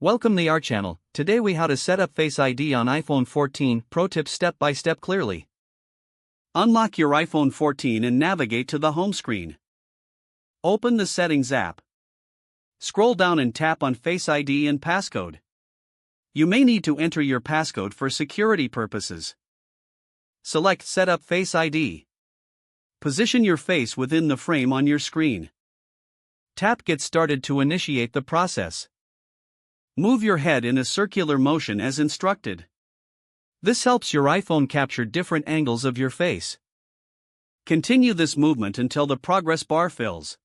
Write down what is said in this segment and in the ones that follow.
Welcome to our channel. Today we how to set up Face ID on iPhone 14. Pro tips step by step clearly. Unlock your iPhone 14 and navigate to the home screen. Open the Settings app. Scroll down and tap on Face ID and passcode. You may need to enter your passcode for security purposes. Select Set up Face ID. Position your face within the frame on your screen. Tap Get Started to initiate the process. Move your head in a circular motion as instructed. This helps your iPhone capture different angles of your face. Continue this movement until the progress bar fills.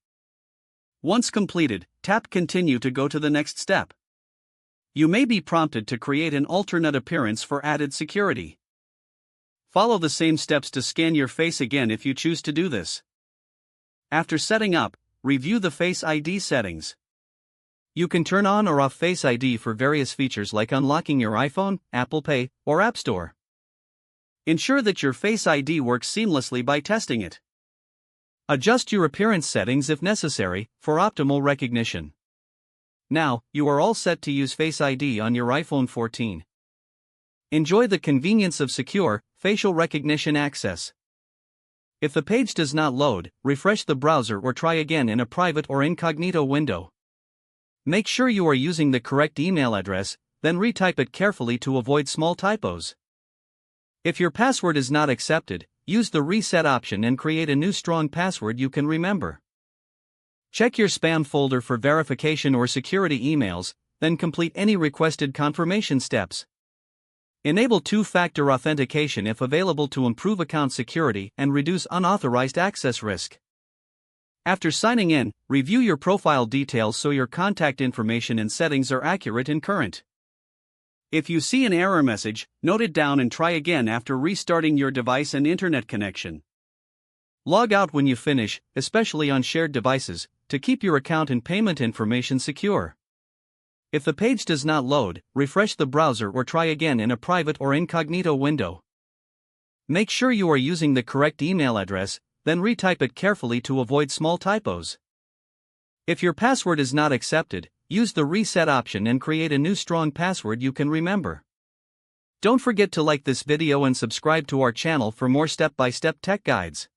Once completed, tap Continue to go to the next step. You may be prompted to create an alternate appearance for added security. Follow the same steps to scan your face again if you choose to do this. After setting up, review the Face ID settings. You can turn on or off Face ID for various features like unlocking your iPhone, Apple Pay, or App Store. Ensure that your Face ID works seamlessly by testing it. Adjust your appearance settings if necessary for optimal recognition. Now, you are all set to use Face ID on your iPhone 14. Enjoy the convenience of secure, facial recognition access. If the page does not load, refresh the browser or try again in a private or incognito window. Make sure you are using the correct email address, then retype it carefully to avoid small typos. If your password is not accepted, use the reset option and create a new strong password you can remember. Check your spam folder for verification or security emails, then complete any requested confirmation steps. Enable two-factor authentication if available to improve account security and reduce unauthorized access risk. After signing in, review your profile details so your contact information and settings are accurate and current. If you see an error message, note it down and try again after restarting your device and internet connection. Log out when you finish, especially on shared devices, to keep your account and payment information secure. If the page does not load, refresh the browser or try again in a private or incognito window. Make sure you are using the correct email address, then retype it carefully to avoid small typos. If your password is not accepted, use the reset option and create a new strong password you can remember. Don't forget to like this video and subscribe to our channel for more step-by-step tech guides.